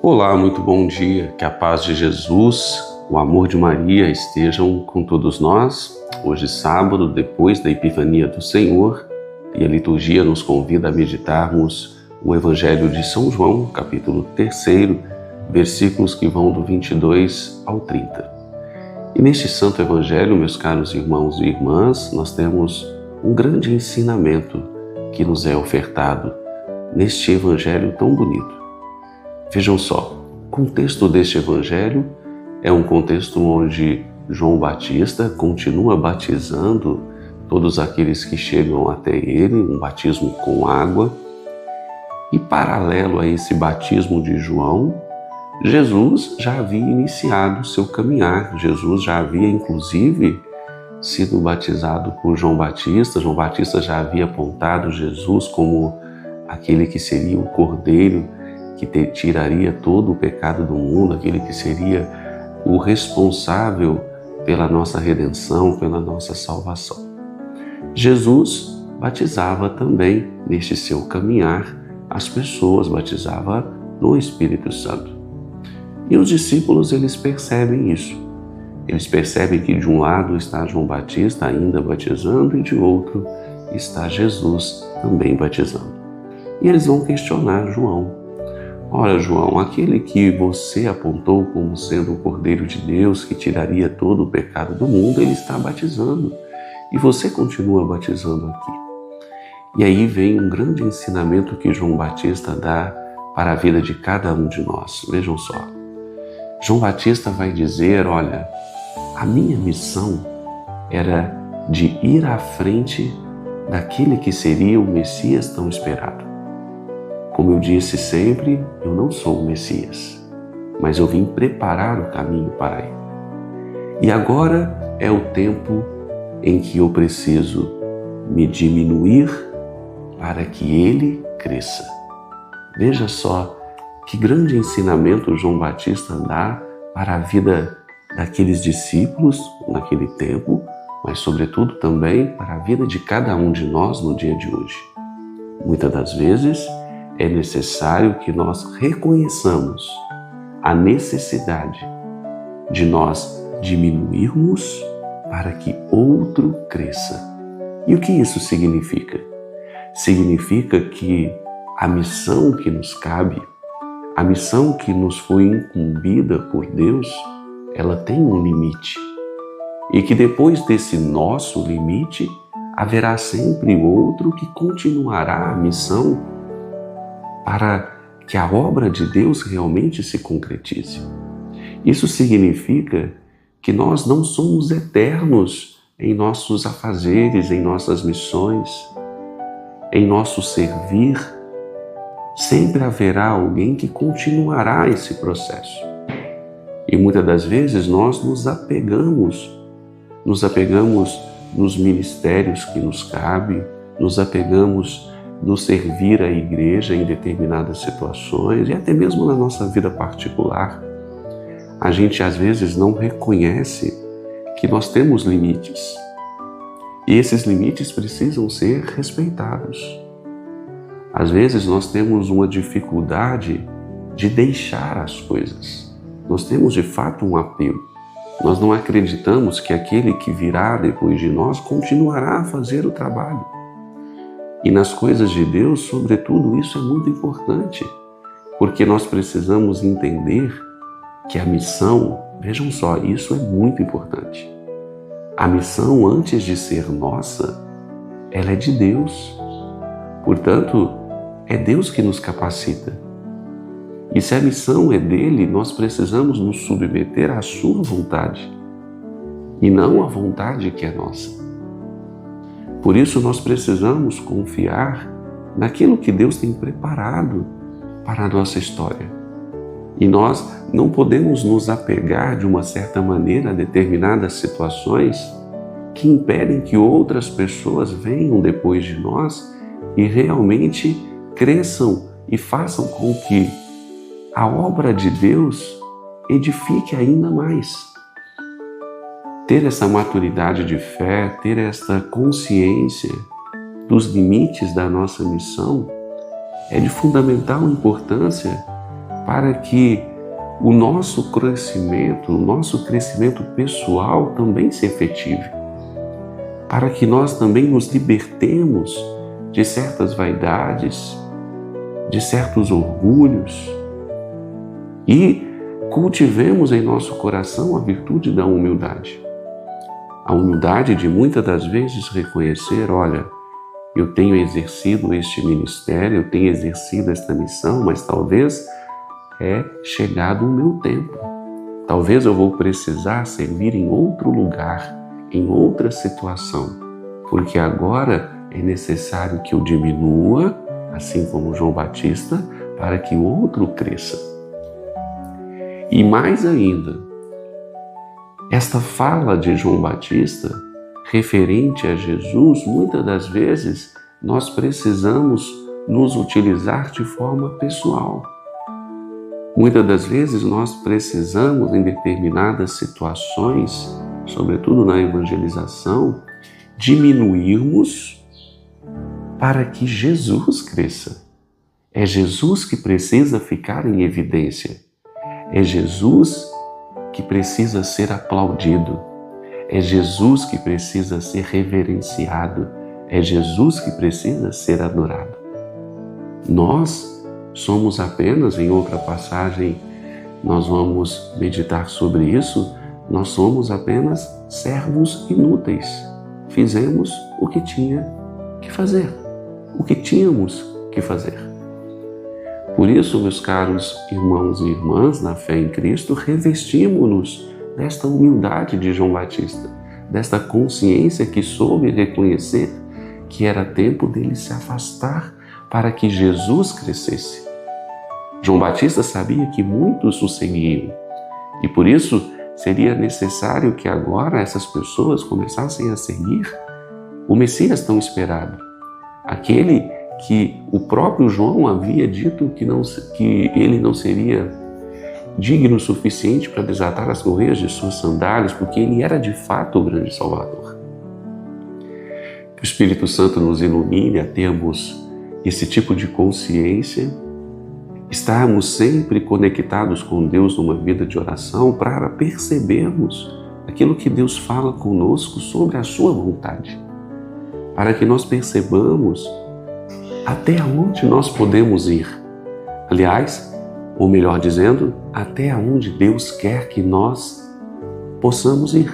Olá, muito bom dia. Que a paz de Jesus, o amor de Maria estejam com todos nós. Hoje, sábado, depois da Epifania do Senhor, e a liturgia nos convida a meditarmos o Evangelho de São João, capítulo 3, versículos que vão do 22 ao 30. E neste Santo Evangelho, meus caros irmãos e irmãs, nós temos um grande ensinamento que nos é ofertado neste Evangelho tão bonito. Vejam só, o contexto deste Evangelho é um contexto onde João Batista continua batizando todos aqueles que chegam até ele, um batismo com água. E paralelo a esse batismo de João, Jesus já havia iniciado o seu caminhar. Jesus já havia, inclusive, sido batizado por João Batista. João Batista já havia apontado Jesus como aquele que seria o Cordeiro que tiraria todo o pecado do mundo, aquele que seria o responsável pela nossa redenção, pela nossa salvação. Jesus batizava também, neste seu caminhar, as pessoas, batizava no Espírito Santo. E os discípulos, eles percebem isso. Eles percebem que de um lado está João Batista ainda batizando e de outro está Jesus também batizando. E eles vão questionar João. Ora, João, aquele que você apontou como sendo o Cordeiro de Deus, que tiraria todo o pecado do mundo, ele está batizando. E você continua batizando aqui. E aí vem um grande ensinamento que João Batista dá para a vida de cada um de nós. Vejam só. João Batista vai dizer, olha, a minha missão era de ir à frente daquele que seria o Messias tão esperado. Como eu disse sempre, eu não sou o Messias, mas eu vim preparar o caminho para ele. E agora é o tempo em que eu preciso me diminuir para que ele cresça. Veja só que grande ensinamento João Batista dá para a vida daqueles discípulos naquele tempo, mas sobretudo também para a vida de cada um de nós no dia de hoje. Muitas das vezes, é necessário que nós reconheçamos a necessidade de nós diminuirmos para que outro cresça. E o que isso significa? Significa que a missão que nos cabe, a missão que nos foi incumbida por Deus, ela tem um limite. E que depois desse nosso limite, haverá sempre outro que continuará a missão para que a obra de Deus realmente se concretize. Isso significa que nós não somos eternos em nossos afazeres, em nossas missões, em nosso servir. Sempre haverá alguém que continuará esse processo. E muitas das vezes nós nos apegamos nos ministérios que nos cabe, nos apegamos no servir a igreja em determinadas situações e até mesmo na nossa vida particular. A gente às vezes não reconhece que nós temos limites e esses limites precisam ser respeitados. Às vezes nós temos uma dificuldade de deixar as coisas. Nós temos de fato um apego. Nós não acreditamos que aquele que virá depois de nós continuará a fazer o trabalho. E nas coisas de Deus, sobretudo, isso é muito importante, porque nós precisamos entender que a missão, vejam só, isso é muito importante. A missão, antes de ser nossa, ela é de Deus. Portanto, é Deus que nos capacita. E se a missão é dele, nós precisamos nos submeter à sua vontade, e não à vontade que é nossa. Por isso nós precisamos confiar naquilo que Deus tem preparado para a nossa história. E nós não podemos nos apegar de uma certa maneira a determinadas situações que impedem que outras pessoas venham depois de nós e realmente cresçam e façam com que a obra de Deus edifique ainda mais. Ter essa maturidade de fé, ter esta consciência dos limites da nossa missão é de fundamental importância para que o nosso crescimento pessoal também se efetive, para que nós também nos libertemos de certas vaidades, de certos orgulhos e cultivemos em nosso coração a virtude da humildade. A humildade de muitas das vezes reconhecer, olha, eu tenho exercido este ministério, eu tenho exercido esta missão, mas talvez é chegado o meu tempo. Talvez eu vou precisar servir em outro lugar, em outra situação, porque agora é necessário que eu diminua, assim como João Batista, para que o outro cresça. E mais ainda, esta fala de João Batista, referente a Jesus, muitas das vezes nós precisamos nos utilizar de forma pessoal. Muitas das vezes nós precisamos, em determinadas situações, sobretudo na evangelização, diminuirmos para que Jesus cresça. É Jesus que precisa ficar em evidência. É Jesus que precisa ser aplaudido. É Jesus que precisa ser reverenciado. É Jesus que precisa ser adorado. Nós somos apenas, em outra passagem, nós vamos meditar sobre isso, nós somos apenas servos inúteis. Fizemos o que tinha que fazer, o que tínhamos que fazer. Por isso, meus caros irmãos e irmãs, na fé em Cristo, revestimos-nos desta humildade de João Batista, desta consciência que soube reconhecer que era tempo dele se afastar para que Jesus crescesse. João Batista sabia que muitos o seguiam e por isso seria necessário que agora essas pessoas começassem a seguir o Messias tão esperado, aquele que o próprio João havia dito que ele não seria digno o suficiente para desatar as correias de suas sandálias, porque ele era de fato o grande Salvador. Que o Espírito Santo nos ilumine a termos esse tipo de consciência, estarmos sempre conectados com Deus numa vida de oração para percebermos aquilo que Deus fala conosco sobre a sua vontade, para que nós percebamos até onde nós podemos ir. Aliás, ou melhor dizendo, até onde Deus quer que nós possamos ir.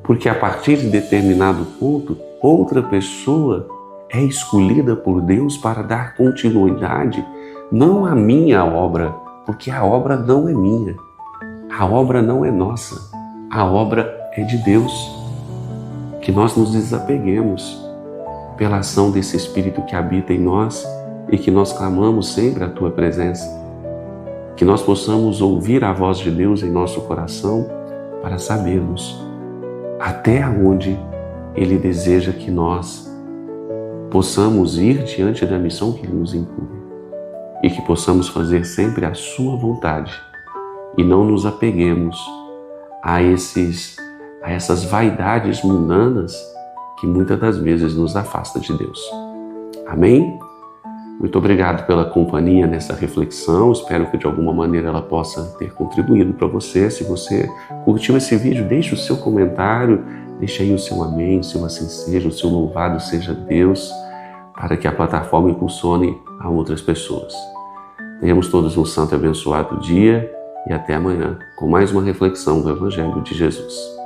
Porque a partir de determinado ponto, outra pessoa é escolhida por Deus para dar continuidade, não à minha obra, porque a obra não é minha, a obra não é nossa, a obra é de Deus. Que nós nos desapeguemos pela ação desse Espírito que habita em nós e que nós clamamos sempre a Tua presença. Que nós possamos ouvir a voz de Deus em nosso coração para sabermos até onde Ele deseja que nós possamos ir diante da missão que Ele nos incumbe e que possamos fazer sempre a Sua vontade e não nos apeguemos a essas vaidades mundanas que muitas das vezes nos afasta de Deus. Amém? Muito obrigado pela companhia nessa reflexão. Espero que de alguma maneira ela possa ter contribuído para você. Se você curtiu esse vídeo, deixe o seu comentário, deixe aí o seu amém, o seu assim seja, o seu louvado seja Deus, para que a plataforma impulsione a outras pessoas. Tenhamos todos um santo e abençoado dia e até amanhã com mais uma reflexão do Evangelho de Jesus.